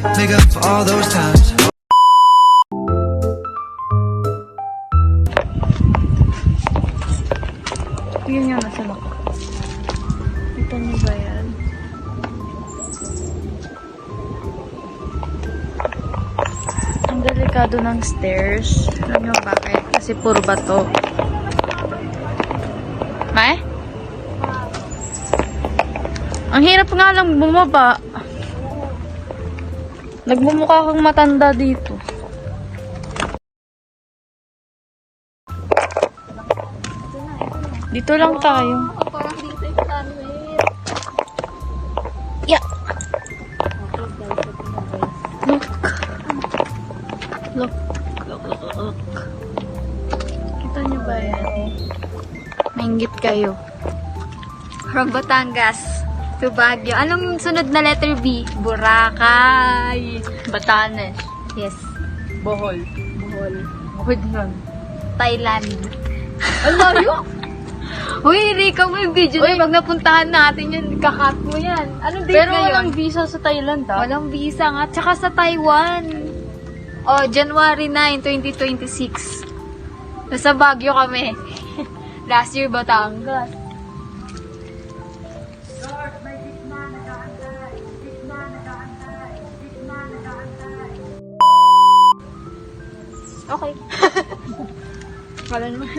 make up for all those times. Yun yung nasa loob. Kita niyo ba yan? Ang delikado ng stairs. Alam niyo bakit? Kasi puro bato. May? Ang hirap nga lang bumaba. Nagmumukha kang matanda dito. Dito lang tayo. Parang dito yung sunway. Yeah. Look. Look. Look. Kita niyo ba yan? Maingit kayo. From Batangas to Baguio. Anong sunod na letter B? Boracay. Batanes. Yes. Bohol. Bohol. Bukod nun. Thailand. Ang layo! Uy, Rika, may video na pag napuntahan natin yun, kakat mo yan. Anong date Pero ngayon? walang visa sa Thailand, ha? Walang visa nga. Tsaka sa Taiwan. Oh, January 9, 2026. Nasa Baguio kami. Last year, Batangas. Okay. Wala naman.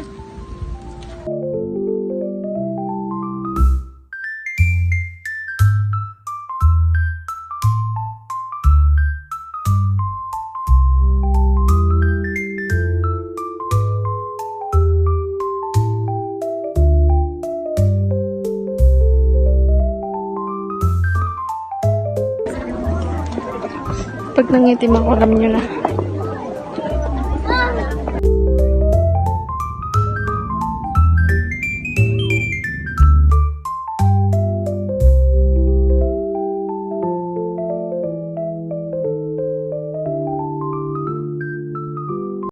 Pag nangitim ako, alam nyo na.